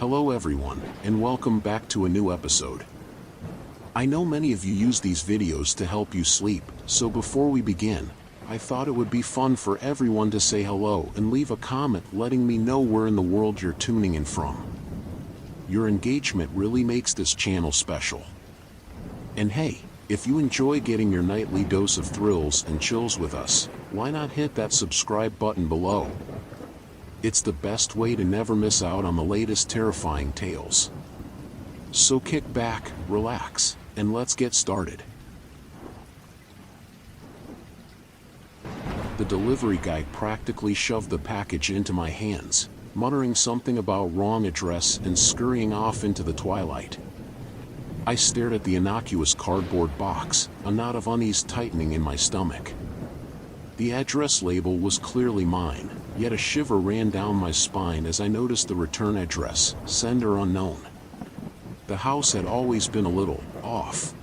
Hello everyone, and welcome back to a new episode. I know many of you use these videos to help you sleep, so before we begin, I thought it would be fun for everyone to say hello and leave a comment letting me know where in the world you're tuning in from. Your engagement really makes this channel special. And hey, if you enjoy getting your nightly dose of thrills and chills with us, why not hit that subscribe button below? It's the best way to never miss out on the latest terrifying tales. So kick back, relax, and let's get started. The delivery guy practically shoved the package into my hands, muttering something about wrong address and scurrying off into the twilight. I stared at the innocuous cardboard box, a knot of unease tightening in my stomach. The address label was clearly mine, yet a shiver ran down my spine as I noticed the return address, sender unknown. The house had always been a little off.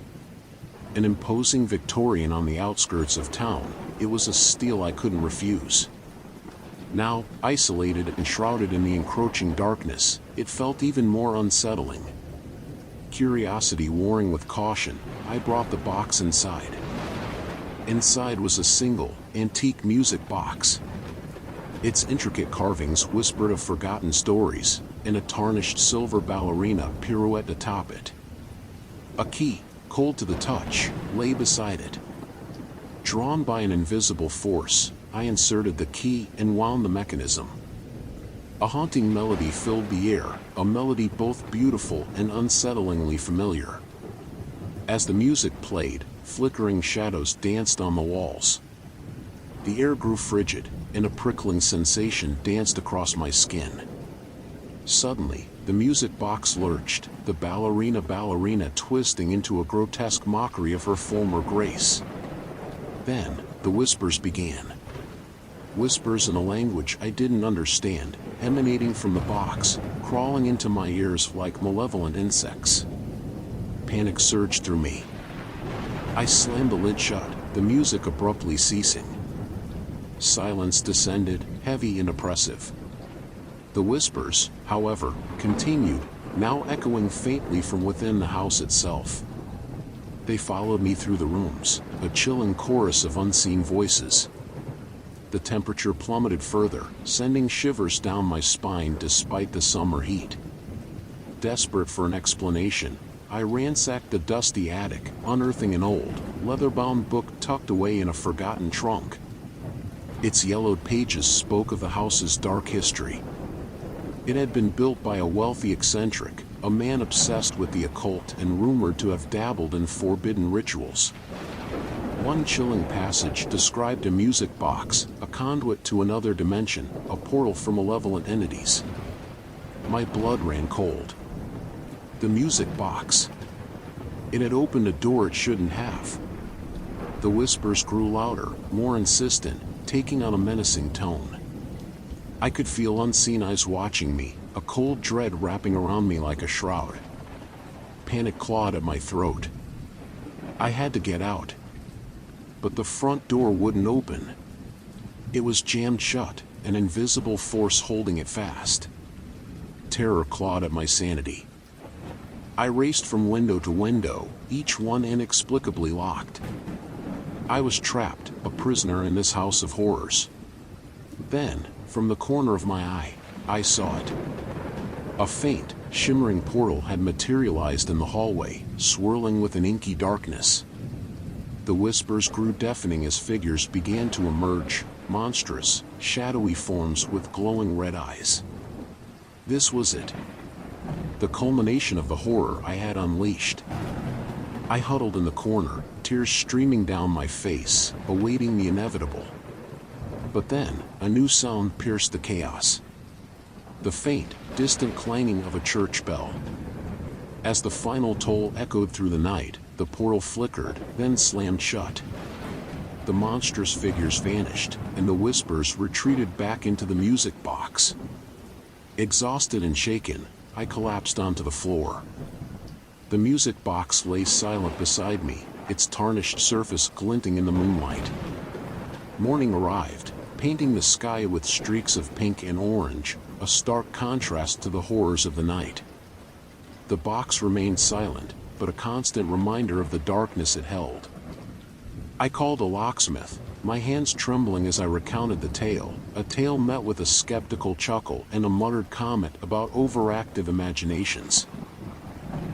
An imposing Victorian on the outskirts of town, it was a steal I couldn't refuse. Now, isolated and shrouded in the encroaching darkness, it felt even more unsettling. Curiosity warring with caution, I brought the box inside. Inside was a single, antique music box. Its intricate carvings whispered of forgotten stories, and a tarnished silver ballerina pirouette atop it. A key, cold to the touch, lay beside it. Drawn by an invisible force, I inserted the key and wound the mechanism. A haunting melody filled the air, a melody both beautiful and unsettlingly familiar. As the music played, flickering shadows danced on the walls. The air grew frigid, and a prickling sensation danced across my skin. Suddenly, the music box lurched, the ballerina twisting into a grotesque mockery of her former grace. Then, the whispers began. Whispers in a language I didn't understand, emanating from the box, crawling into my ears like malevolent insects. Panic surged through me. I slammed the lid shut, the music abruptly ceasing. Silence descended, heavy and oppressive. The whispers, however, continued, now echoing faintly from within the house itself. They followed me through the rooms, a chilling chorus of unseen voices. The temperature plummeted further, sending shivers down my spine despite the summer heat. Desperate for an explanation, I ransacked the dusty attic, unearthing an old, leather-bound book tucked away in a forgotten trunk. Its yellowed pages spoke of the house's dark history. It had been built by a wealthy eccentric, a man obsessed with the occult and rumored to have dabbled in forbidden rituals. One chilling passage described a music box, a conduit to another dimension, a portal for malevolent entities. My blood ran cold. The music box. It had opened a door it shouldn't have. The whispers grew louder, more insistent, taking on a menacing tone. I could feel unseen eyes watching me, a cold dread wrapping around me like a shroud. Panic clawed at my throat. I had to get out. But the front door wouldn't open. It was jammed shut, an invisible force holding it fast. Terror clawed at my sanity. I raced from window to window, each one inexplicably locked. I was trapped, a prisoner in this house of horrors. Then, from the corner of my eye, I saw it. A faint, shimmering portal had materialized in the hallway, swirling with an inky darkness. The whispers grew deafening as figures began to emerge, monstrous, shadowy forms with glowing red eyes. This was it. The culmination of the horror I had unleashed. I huddled in the corner, tears streaming down my face, awaiting the inevitable. But then, a new sound pierced the chaos. The faint, distant clanging of a church bell. As the final toll echoed through the night, the portal flickered, then slammed shut. The monstrous figures vanished, and the whispers retreated back into the music box. Exhausted and shaken, I collapsed onto the floor. The music box lay silent beside me, its tarnished surface glinting in the moonlight. Morning arrived, painting the sky with streaks of pink and orange, a stark contrast to the horrors of the night. The box remained silent, but a constant reminder of the darkness it held. I called a locksmith, my hands trembling as I recounted the tale, a tale met with a skeptical chuckle and a muttered comment about overactive imaginations.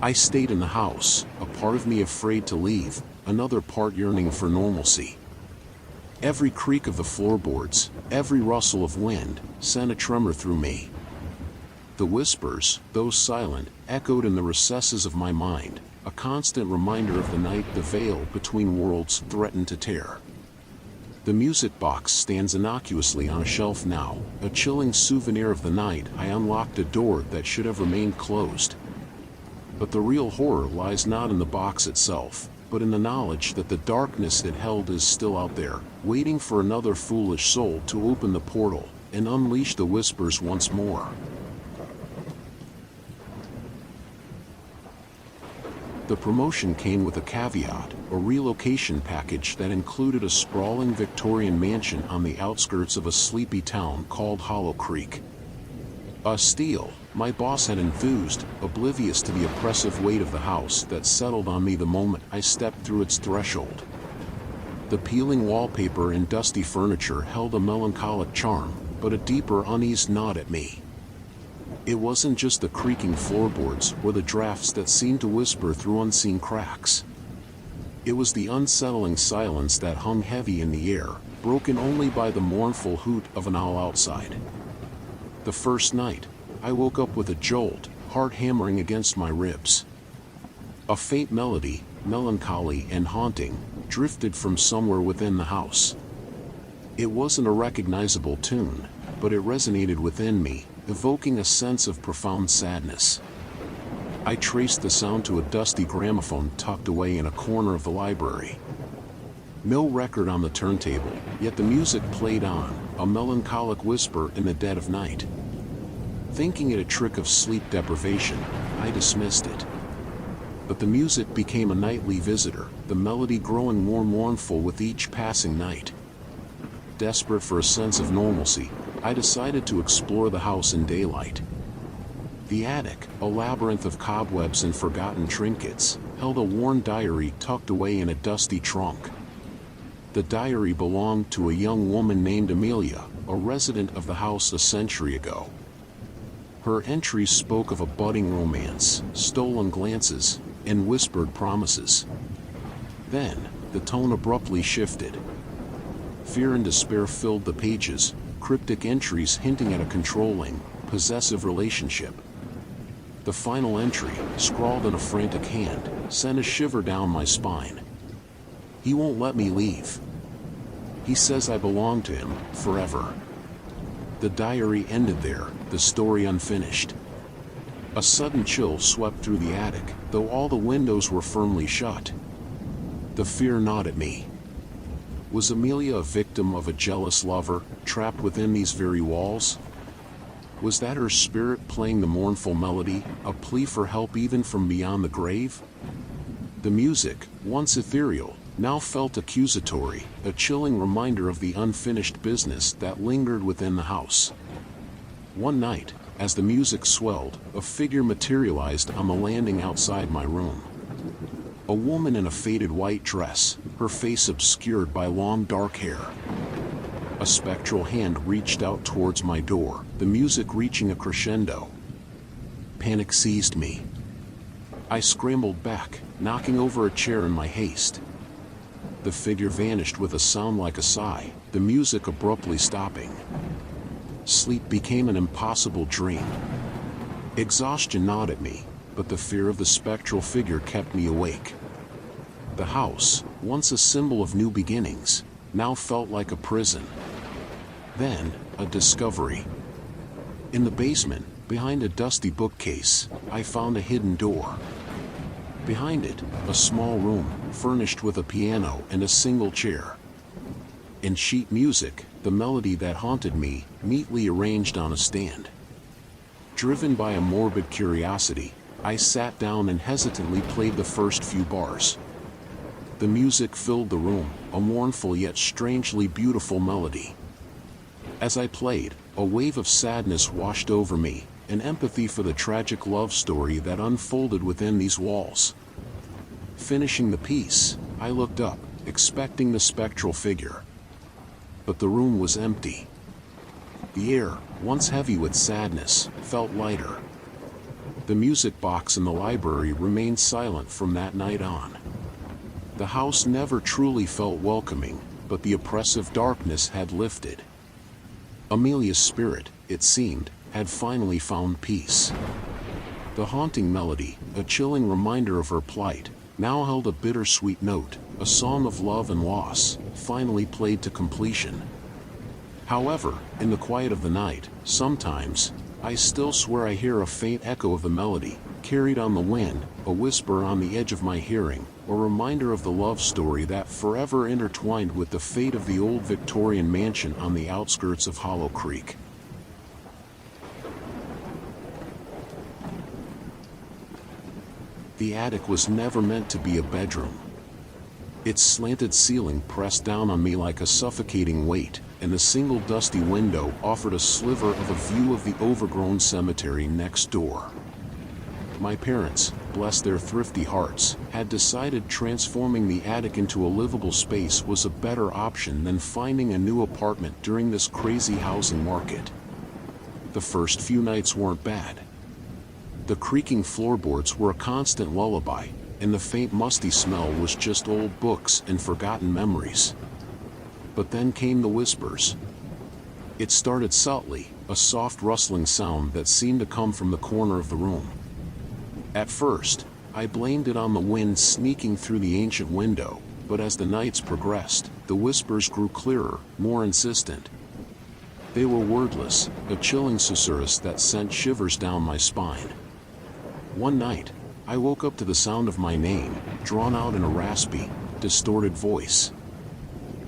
I stayed in the house, a part of me afraid to leave, another part yearning for normalcy. Every creak of the floorboards, every rustle of wind, sent a tremor through me. The whispers, though silent, echoed in the recesses of my mind, a constant reminder of the night the veil between worlds threatened to tear. The music box stands innocuously on a shelf now, a chilling souvenir of the night I unlocked a door that should have remained closed. But the real horror lies not in the box itself, but in the knowledge that the darkness it held is still out there, waiting for another foolish soul to open the portal and unleash the whispers once more. The promotion came with a caveat, a relocation package that included a sprawling Victorian mansion on the outskirts of a sleepy town called Hollow Creek. A steal, my boss had enthused, oblivious to the oppressive weight of the house that settled on me the moment I stepped through its threshold. The peeling wallpaper and dusty furniture held a melancholic charm, but a deeper unease gnawed at me. It wasn't just the creaking floorboards or the drafts that seemed to whisper through unseen cracks. It was the unsettling silence that hung heavy in the air, broken only by the mournful hoot of an owl outside. The first night, I woke up with a jolt, heart hammering against my ribs. A faint melody, melancholy and haunting, drifted from somewhere within the house. It wasn't a recognizable tune, but it resonated within me, evoking a sense of profound sadness. I traced the sound to a dusty gramophone tucked away in a corner of the library. No record on the turntable, yet the music played on, a melancholic whisper in the dead of night. Thinking it a trick of sleep deprivation, I dismissed it. But the music became a nightly visitor, the melody growing more mournful with each passing night. Desperate for a sense of normalcy, I decided to explore the house in daylight. The attic, a labyrinth of cobwebs and forgotten trinkets, held a worn diary tucked away in a dusty trunk. The diary belonged to a young woman named Amelia, a resident of the house a century ago. Her entries spoke of a budding romance, stolen glances, and whispered promises. Then, the tone abruptly shifted. Fear and despair filled the pages, cryptic entries hinting at a controlling, possessive relationship. The final entry, scrawled in a frantic hand, sent a shiver down my spine. He won't let me leave. He says I belong to him, forever. The diary ended there, the story unfinished. A sudden chill swept through the attic, though all the windows were firmly shut. The fear gnawed at me. Was Amelia a victim of a jealous lover, trapped within these very walls? Was that her spirit playing the mournful melody, a plea for help even from beyond the grave? The music, once ethereal, now felt accusatory, a chilling reminder of the unfinished business that lingered within the house. One night, as the music swelled, a figure materialized on the landing outside my room. A woman in a faded white dress, her face obscured by long dark hair. A spectral hand reached out towards my door, the music reaching a crescendo. Panic seized me. I scrambled back, knocking over a chair in my haste. The figure vanished with a sound like a sigh, the music abruptly stopping. Sleep became an impossible dream. Exhaustion gnawed at me, but the fear of the spectral figure kept me awake. The house, once a symbol of new beginnings, now felt like a prison. Then, a discovery. In the basement, behind a dusty bookcase, I found a hidden door. Behind it, a small room, furnished with a piano and a single chair. In sheet music, the melody that haunted me, neatly arranged on a stand. Driven by a morbid curiosity, I sat down and hesitantly played the first few bars. The music filled the room, a mournful yet strangely beautiful melody. As I played, A wave of sadness washed over me, an empathy for the tragic love story that unfolded within these walls. Finishing the piece, I looked up, expecting the spectral figure. But the room was empty. The air, once heavy with sadness, felt lighter. The music box in the library remained silent from that night on. The house never truly felt welcoming, but the oppressive darkness had lifted. Amelia's spirit, it seemed, had finally found peace. The haunting melody, a chilling reminder of her plight, now held a bittersweet note, a song of love and loss, finally played to completion. However, in the quiet of the night, sometimes, I still swear I hear a faint echo of the melody, carried on the wind, a whisper on the edge of my hearing, a reminder of the love story that forever intertwined with the fate of the old Victorian mansion on the outskirts of Hollow Creek. The attic was never meant to be a bedroom. Its slanted ceiling pressed down on me like a suffocating weight, and the single dusty window offered a sliver of a view of the overgrown cemetery next door. My parents, bless their thrifty hearts, had decided transforming the attic into a livable space was a better option than finding a new apartment during this crazy housing market. The first few nights weren't bad. The creaking floorboards were a constant lullaby, and the faint musty smell was just old books and forgotten memories. But then came the whispers. It started subtly, a soft rustling sound that seemed to come from the corner of the room. At first, I blamed it on the wind sneaking through the ancient window, but as the nights progressed, the whispers grew clearer, more insistent. They were wordless, a chilling susurrus that sent shivers down my spine. One night, I woke up to the sound of my name, drawn out in a raspy, distorted voice.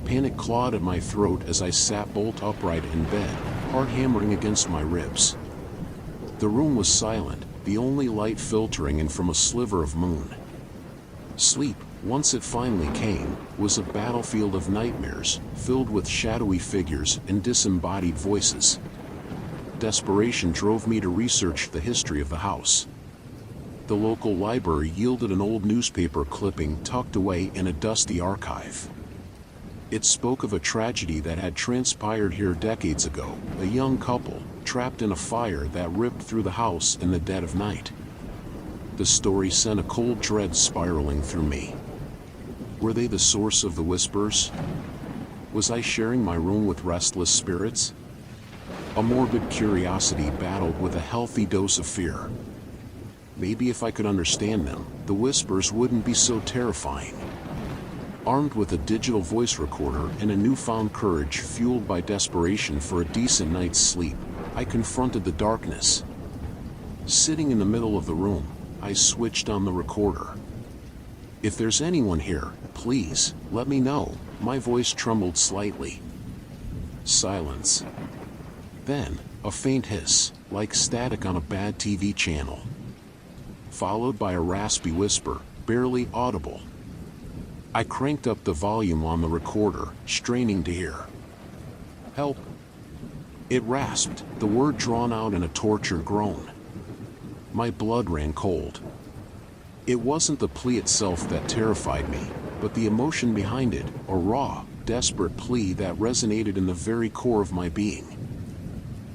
Panic clawed at my throat as I sat bolt upright in bed, heart hammering against my ribs. The room was silent, the only light filtering in from a sliver of moon. Sleep, once it finally came, was a battlefield of nightmares, filled with shadowy figures and disembodied voices. Desperation drove me to research the history of the house. The local library yielded an old newspaper clipping tucked away in a dusty archive. It spoke of a tragedy that had transpired here decades ago, a young couple, trapped in a fire that ripped through the house in the dead of night. The story sent a cold dread spiraling through me. Were they the source of the whispers? Was I sharing my room with restless spirits? A morbid curiosity battled with a healthy dose of fear. Maybe if I could understand them, the whispers wouldn't be so terrifying. Armed with a digital voice recorder and a newfound courage fueled by desperation for a decent night's sleep, I confronted the darkness. Sitting in the middle of the room, I switched on the recorder. "If there's anyone here, please, let me know," my voice trembled slightly. Silence. Then, a faint hiss, like static on a bad TV channel. Followed by a raspy whisper, barely audible. I cranked up the volume on the recorder, straining to hear. "Help!" It rasped, the word drawn out in a tortured groan. My blood ran cold. It wasn't the plea itself that terrified me, but the emotion behind it, a raw, desperate plea that resonated in the very core of my being.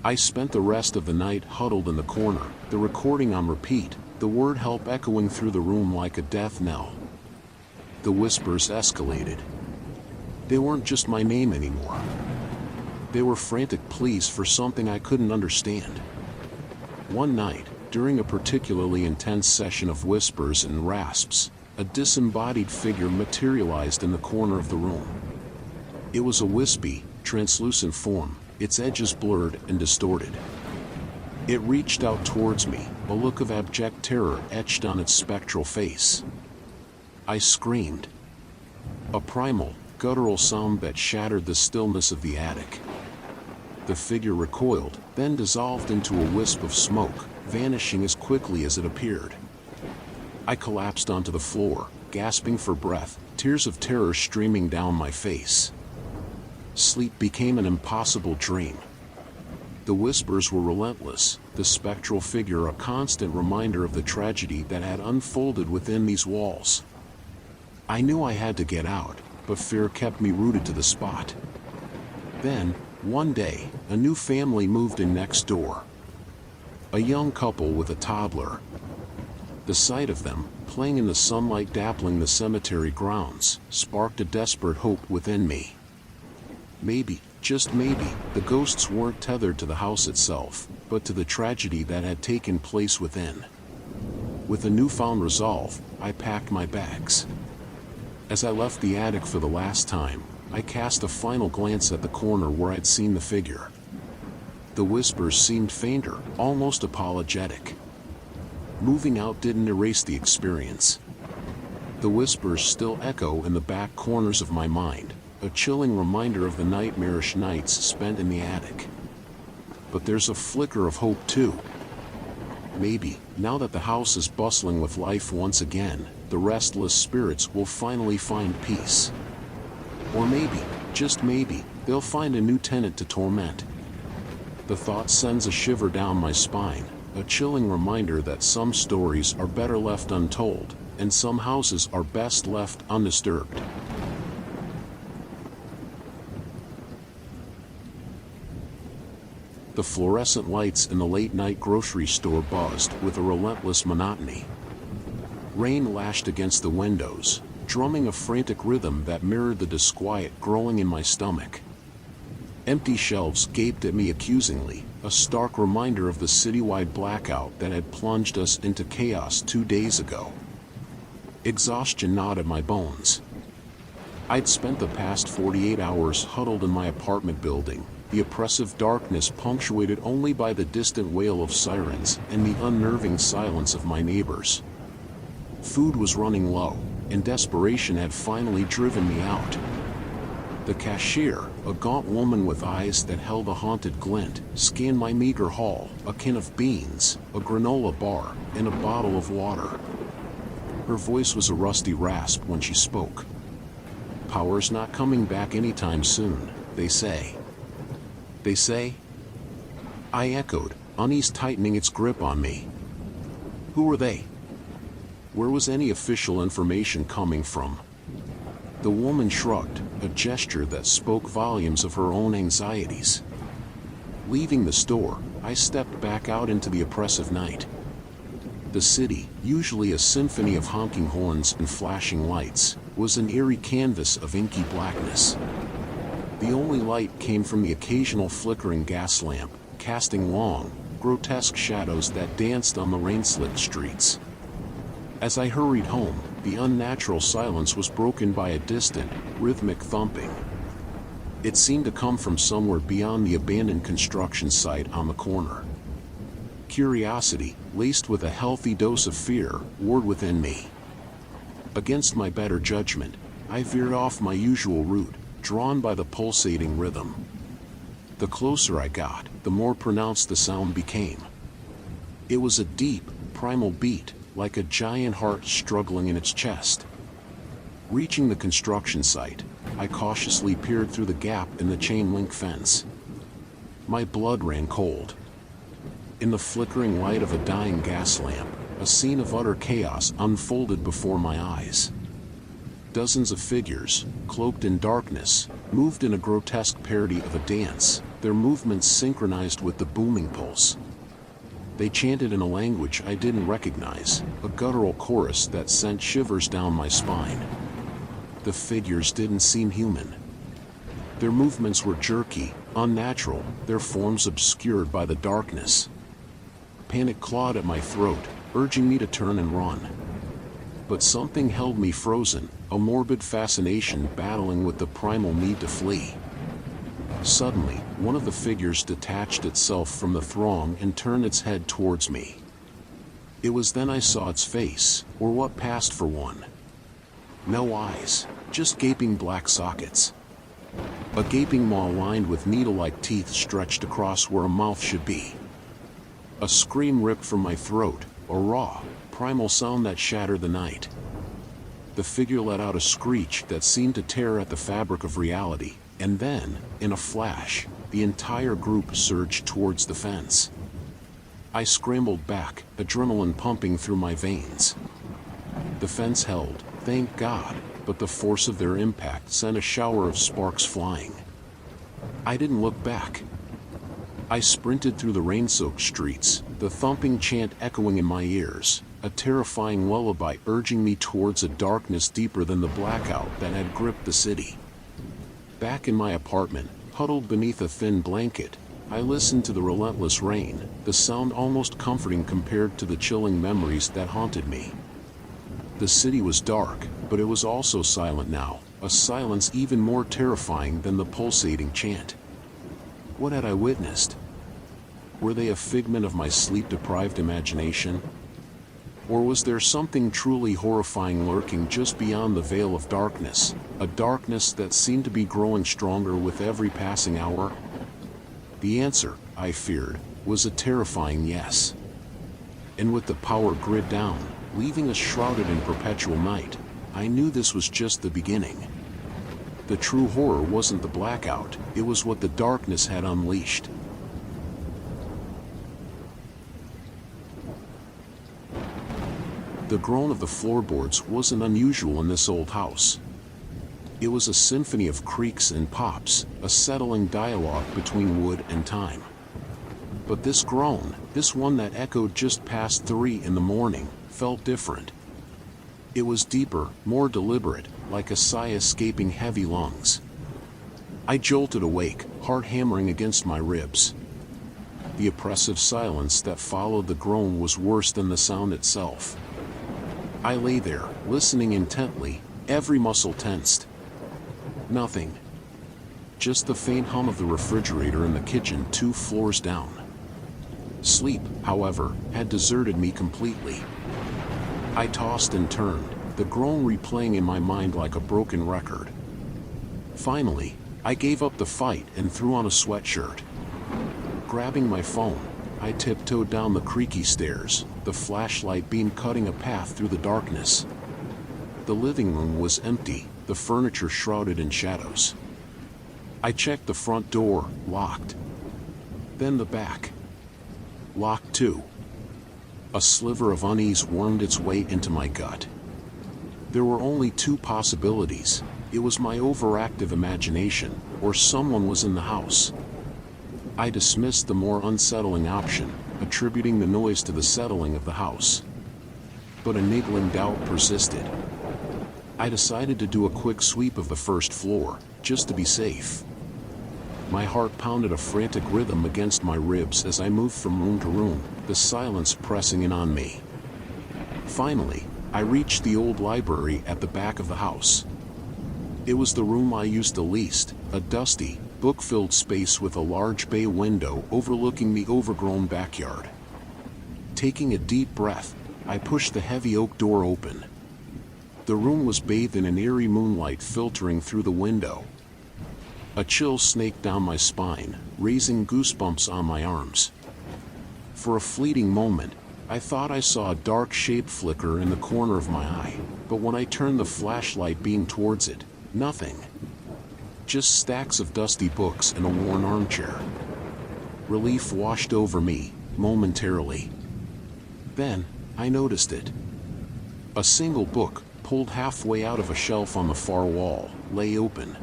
I spent the rest of the night huddled in the corner, the recording on repeat, the word help echoing through the room like a death knell. The whispers escalated. They weren't just my name anymore. They were frantic pleas for something I couldn't understand. One night, during a particularly intense session of whispers and rasps, a disembodied figure materialized in the corner of the room. It was a wispy, translucent form, its edges blurred and distorted. It reached out towards me, a look of abject terror etched on its spectral face. I screamed. A primal, guttural sound that shattered the stillness of the attic. The figure recoiled, then dissolved into a wisp of smoke, vanishing as quickly as it appeared. I collapsed onto the floor, gasping for breath, tears of terror streaming down my face. Sleep became an impossible dream. The whispers were relentless, the spectral figure a constant reminder of the tragedy that had unfolded within these walls. I knew I had to get out, but fear kept me rooted to the spot. Then, one day, a new family moved in next door. A young couple with a toddler. The sight of them, playing in the sunlight dappling the cemetery grounds, sparked a desperate hope within me. Maybe, just maybe, the ghosts weren't tethered to the house itself, but to the tragedy that had taken place within. With a newfound resolve, I packed my bags. As I left the attic for the last time, I cast a final glance at the corner where I'd seen the figure. The whispers seemed fainter, almost apologetic. Moving out didn't erase the experience. The whispers still echo in the back corners of my mind, a chilling reminder of the nightmarish nights spent in the attic. But there's a flicker of hope too. Maybe, now that the house is bustling with life once again, the restless spirits will finally find peace. Or maybe, just maybe, they'll find a new tenant to torment. The thought sends a shiver down my spine, a chilling reminder that some stories are better left untold, and some houses are best left undisturbed. The fluorescent lights in the late-night grocery store buzzed with a relentless monotony. Rain lashed against the windows, drumming a frantic rhythm that mirrored the disquiet growing in my stomach. Empty shelves gaped at me accusingly, a stark reminder of the citywide blackout that had plunged us into chaos 2 days ago. Exhaustion gnawed at my bones. I'd spent the past 48 hours huddled in my apartment building, the oppressive darkness punctuated only by the distant wail of sirens and the unnerving silence of my neighbors. Food was running low, and desperation had finally driven me out. The cashier, a gaunt woman with eyes that held a haunted glint, scanned my meager haul, a can of beans, a granola bar, and a bottle of water. Her voice was a rusty rasp when she spoke. "Power's not coming back anytime soon, they say." "They say?" I echoed, unease tightening its grip on me. Who were they? Where was any official information coming from? The woman shrugged, a gesture that spoke volumes of her own anxieties. Leaving the store, I stepped back out into the oppressive night. The city, usually a symphony of honking horns and flashing lights, was an eerie canvas of inky blackness. The only light came from the occasional flickering gas lamp, casting long, grotesque shadows that danced on the rain-slicked streets. As I hurried home, the unnatural silence was broken by a distant, rhythmic thumping. It seemed to come from somewhere beyond the abandoned construction site on the corner. Curiosity, laced with a healthy dose of fear, warred within me. Against my better judgment, I veered off my usual route, drawn by the pulsating rhythm. The closer I got, the more pronounced the sound became. It was a deep, primal beat, like a giant heart struggling in its chest. Reaching the construction site, I cautiously peered through the gap in the chain-link fence. My blood ran cold. In the flickering light of a dying gas lamp, a scene of utter chaos unfolded before my eyes. Dozens of figures, cloaked in darkness, moved in a grotesque parody of a dance, their movements synchronized with the booming pulse. They chanted in a language I didn't recognize, a guttural chorus that sent shivers down my spine. The figures didn't seem human. Their movements were jerky, unnatural, their forms obscured by the darkness. Panic clawed at my throat, urging me to turn and run. But something held me frozen, a morbid fascination battling with the primal need to flee. Suddenly, one of the figures detached itself from the throng and turned its head towards me. It was then I saw its face, or what passed for one. No eyes, just gaping black sockets. A gaping maw lined with needle-like teeth stretched across where a mouth should be. A scream ripped from my throat, a raw, primal sound that shattered the night. The figure let out a screech that seemed to tear at the fabric of reality, and then, in a flash, the entire group surged towards the fence. I scrambled back, adrenaline pumping through my veins. The fence held, thank God, but the force of their impact sent a shower of sparks flying. I didn't look back. I sprinted through the rain-soaked streets, the thumping chant echoing in my ears, a terrifying lullaby urging me towards a darkness deeper than the blackout that had gripped the city. Back in my apartment, huddled beneath a thin blanket, I listened to the relentless rain, the sound almost comforting compared to the chilling memories that haunted me. The city was dark, but it was also silent now, a silence even more terrifying than the pulsating chant. What had I witnessed? Were they a figment of my sleep-deprived imagination? Or was there something truly horrifying lurking just beyond the veil of darkness, a darkness that seemed to be growing stronger with every passing hour? The answer, I feared, was a terrifying yes. And with the power grid down, leaving us shrouded in perpetual night, I knew this was just the beginning. The true horror wasn't the blackout, it was what the darkness had unleashed. The groan of the floorboards wasn't unusual in this old house. It was a symphony of creaks and pops, a settling dialogue between wood and time. But this groan, this one that echoed just past 3 in the morning, felt different. It was deeper, more deliberate, like a sigh escaping heavy lungs. I jolted awake, heart hammering against my ribs. The oppressive silence that followed the groan was worse than the sound itself. I lay there, listening intently, every muscle tensed. Nothing. Just the faint hum of the refrigerator in the kitchen 2 floors down. Sleep, however, had deserted me completely. I tossed and turned, the groan replaying in my mind like a broken record. Finally, I gave up the fight and threw on a sweatshirt. Grabbing my phone, I tiptoed down the creaky stairs, the flashlight beam cutting a path through the darkness. The living room was empty, the furniture shrouded in shadows. I checked the front door, locked. Then the back. Locked too. A sliver of unease wormed its way into my gut. There were only 2 possibilities. It was my overactive imagination, or someone was in the house. I dismissed the more unsettling option, attributing the noise to the settling of the house. But a niggling doubt persisted. I decided to do a quick sweep of the first floor, just to be safe. My heart pounded a frantic rhythm against my ribs as I moved from room to room, the silence pressing in on me. Finally, I reached the old library at the back of the house. It was the room I used the least, a dusty, book-filled space with a large bay window overlooking the overgrown backyard. Taking a deep breath, I pushed the heavy oak door open. The room was bathed in an eerie moonlight filtering through the window. A chill snaked down my spine, raising goosebumps on my arms. For a fleeting moment, I thought I saw a dark shape flicker in the corner of my eye, but when I turned the flashlight beam towards it, nothing. Just stacks of dusty books and a worn armchair. Relief washed over me, momentarily. Then, I noticed it. A single book, pulled halfway out of a shelf on the far wall, lay open.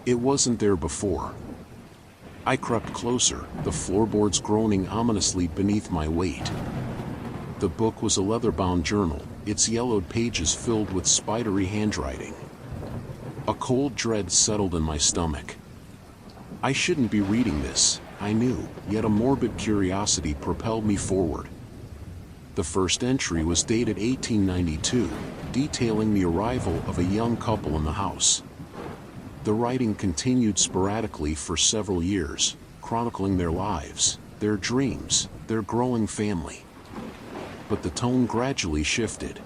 It wasn't there before. I crept closer, the floorboards groaning ominously beneath my weight. The book was a leather-bound journal, its yellowed pages filled with spidery handwriting. A cold dread settled in my stomach. I shouldn't be reading this, I knew, yet a morbid curiosity propelled me forward. The first entry was dated 1892, detailing the arrival of a young couple in the house. The writing continued sporadically for several years, chronicling their lives, their dreams, their growing family. But the tone gradually shifted.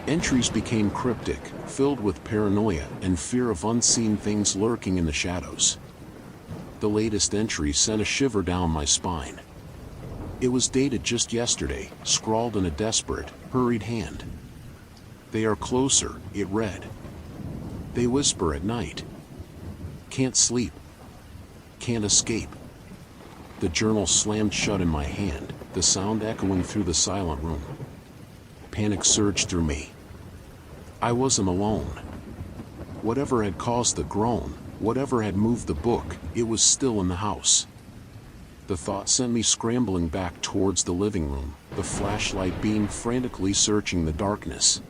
Entries became cryptic, filled with paranoia and fear of unseen things lurking in the shadows. The latest entry sent a shiver down my spine. It was dated just yesterday, scrawled in a desperate, hurried hand. "They are closer," it read. "They whisper at night. Can't sleep. can't escape. The journal slammed shut in my hand, the sound echoing through the silent room. Panic surged through me. I wasn't alone. Whatever had caused the groan, whatever had moved the book, it was still in the house. The thought sent me scrambling back towards the living room, the flashlight beam frantically searching the darkness.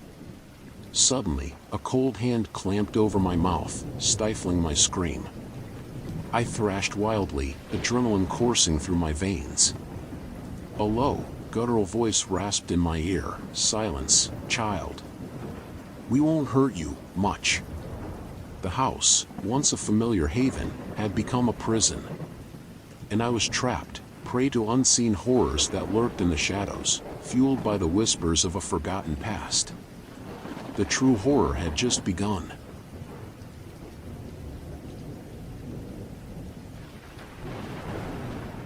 Suddenly, a cold hand clamped over my mouth, stifling my scream. I thrashed wildly, adrenaline coursing through my veins. A low, guttural voice rasped in my ear, "Silence, child. We won't hurt you much." The house, once a familiar haven, had become a prison. And I was trapped, prey to unseen horrors that lurked in the shadows, fueled by the whispers of a forgotten past. The true horror had just begun.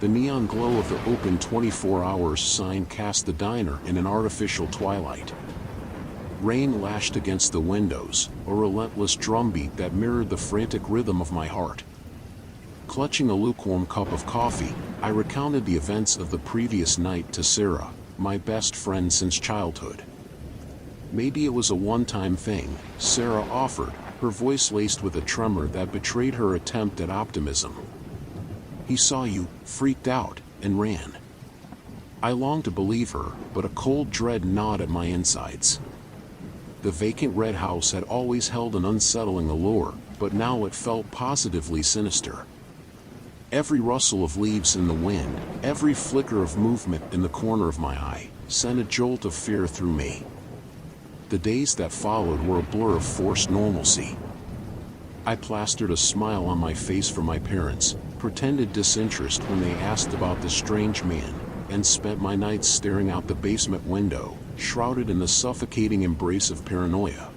The neon glow of the open 24 hours sign cast the diner in an artificial twilight. Rain lashed against the windows, a relentless drumbeat that mirrored the frantic rhythm of my heart. Clutching a lukewarm cup of coffee, I recounted the events of the previous night to Sarah, my best friend since childhood. Maybe it was a one-time thing, Sarah offered, her voice laced with a tremor that betrayed her attempt at optimism. "He saw you, freaked out, and ran." I longed to believe her, but a cold dread gnawed at my insides. The vacant red house had always held an unsettling allure, but now it felt positively sinister. Every rustle of leaves in the wind, every flicker of movement in the corner of my eye, sent a jolt of fear through me. The days that followed were a blur of forced normalcy. I plastered a smile on my face for my parents, pretended disinterest when they asked about the strange man, and spent my nights staring out the basement window, shrouded in the suffocating embrace of paranoia.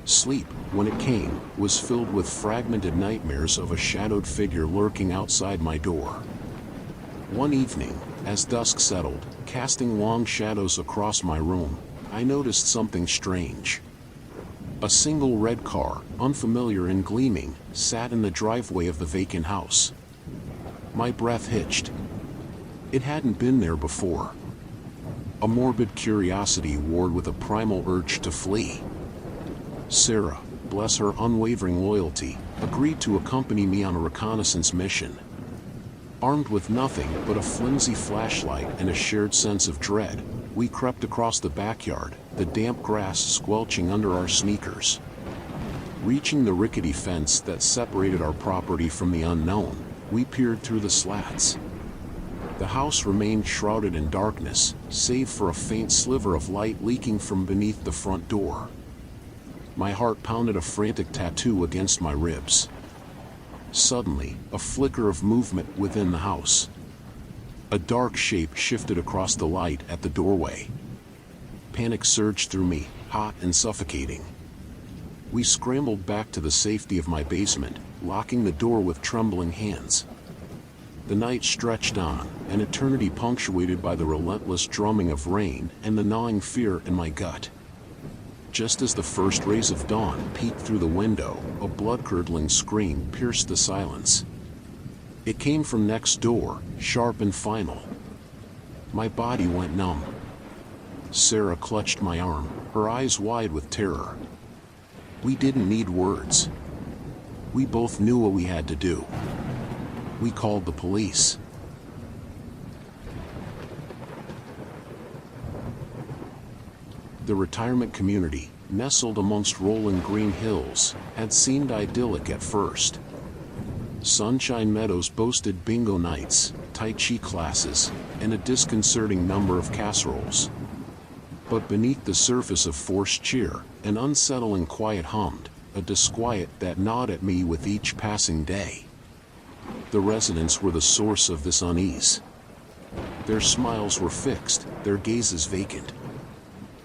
Sleep, when it came, was filled with fragmented nightmares of a shadowed figure lurking outside my door. One evening, as dusk settled, casting long shadows across my room, I noticed something strange. A single red car, unfamiliar and gleaming, sat in the driveway of the vacant house. My breath hitched. It hadn't been there before. A morbid curiosity warred with a primal urge to flee. Sarah, bless her unwavering loyalty, agreed to accompany me on a reconnaissance mission. Armed with nothing but a flimsy flashlight and a shared sense of dread, we crept across the backyard, the damp grass squelching under our sneakers. Reaching the rickety fence that separated our property from the unknown, we peered through the slats. The house remained shrouded in darkness, save for a faint sliver of light leaking from beneath the front door. My heart pounded a frantic tattoo against my ribs. Suddenly, a flicker of movement within the house. A dark shape shifted across the light at the doorway. Panic surged through me, hot and suffocating. We scrambled back to the safety of my basement, locking the door with trembling hands. The night stretched on, an eternity punctuated by the relentless drumming of rain and the gnawing fear in my gut. Just as the first rays of dawn peeked through the window, a blood-curdling scream pierced the silence. It came from next door, sharp and final. My body went numb. Sarah clutched my arm, her eyes wide with terror. We didn't need words. We both knew what we had to do. We called the police. The retirement community, nestled amongst rolling green hills, had seemed idyllic at first. Sunshine Meadows boasted bingo nights, Tai Chi classes, and a disconcerting number of casseroles. But beneath the surface of forced cheer, an unsettling quiet hummed, a disquiet that gnawed at me with each passing day. The residents were the source of this unease. Their smiles were fixed, their gazes vacant.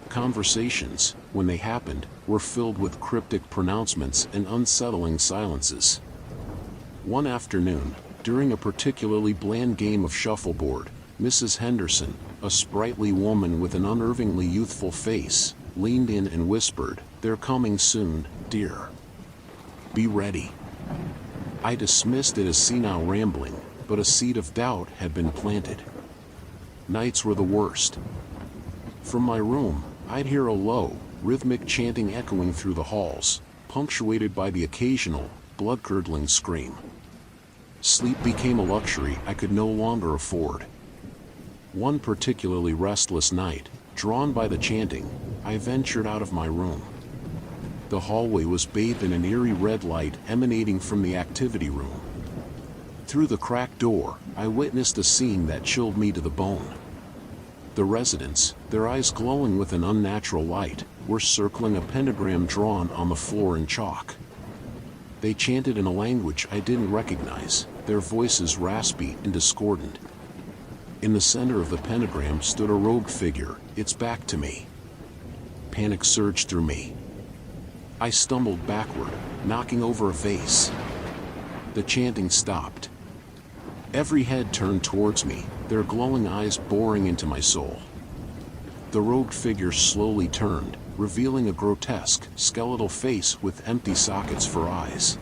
Conversations, when they happened, were filled with cryptic pronouncements and unsettling silences. One afternoon, during a particularly bland game of shuffleboard, Mrs. Henderson, a sprightly woman with an unnervingly youthful face, leaned in and whispered, "They're coming soon, dear. Be ready." I dismissed it as senile rambling, but a seed of doubt had been planted. Nights were the worst. From my room, I'd hear a low, rhythmic chanting echoing through the halls, punctuated by the occasional, blood-curdling scream. Sleep became a luxury I could no longer afford. One particularly restless night, drawn by the chanting, I ventured out of my room. The hallway was bathed in an eerie red light emanating from the activity room. Through the cracked door, I witnessed a scene that chilled me to the bone. The residents, their eyes glowing with an unnatural light, were circling a pentagram drawn on the floor in chalk. They chanted in a language I didn't recognize, their voices raspy and discordant. In the center of the pentagram stood a robed figure, its back to me. Panic surged through me. I stumbled backward, knocking over a vase. The chanting stopped. Every head turned towards me, their glowing eyes boring into my soul. The robed figure slowly turned, revealing a grotesque, skeletal face with empty sockets for eyes.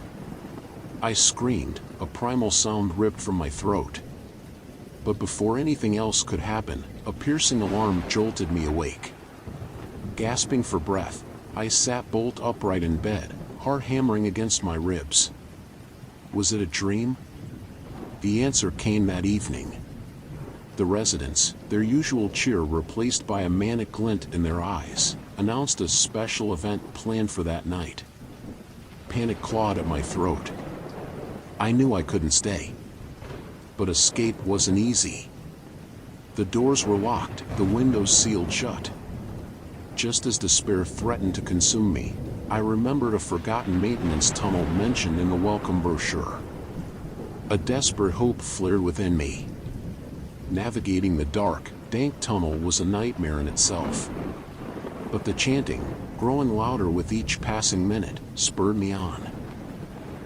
I screamed, a primal sound ripped from my throat. But before anything else could happen, a piercing alarm jolted me awake. Gasping for breath, I sat bolt upright in bed, heart hammering against my ribs. Was it a dream? The answer came that evening. The residents, their usual cheer replaced by a manic glint in their eyes, announced a special event planned for that night. Panic clawed at my throat. I knew I couldn't stay. But escape wasn't easy. The doors were locked, the windows sealed shut. Just as despair threatened to consume me, I remembered a forgotten maintenance tunnel mentioned in the welcome brochure. A desperate hope flared within me. Navigating the dark, dank tunnel was a nightmare in itself. But the chanting, growing louder with each passing minute, spurred me on.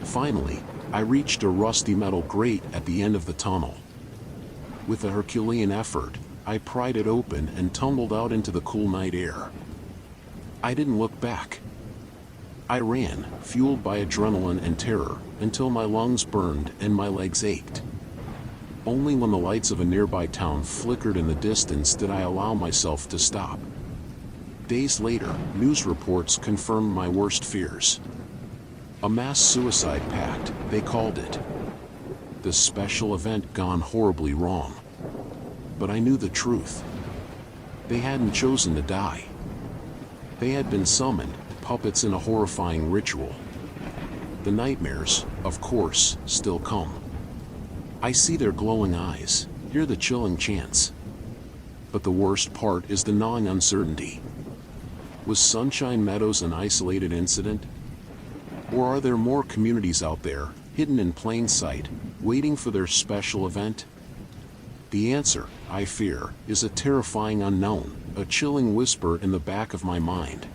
Finally, I reached a rusty metal grate at the end of the tunnel. With a Herculean effort, I pried it open and tumbled out into the cool night air. I didn't look back. I ran, fueled by adrenaline and terror, until my lungs burned and my legs ached. Only when the lights of a nearby town flickered in the distance did I allow myself to stop. Days later, news reports confirmed my worst fears. A mass suicide pact, they called it. The special event gone horribly wrong. But I knew the truth. They hadn't chosen to die. They had been summoned, puppets in a horrifying ritual. The nightmares, of course, still come. I see their glowing eyes, hear the chilling chants. But the worst part is the gnawing uncertainty. Was Sunshine Meadows an isolated incident? Or are there more communities out there, hidden in plain sight, waiting for their special event? The answer, I fear, is a terrifying unknown, a chilling whisper in the back of my mind.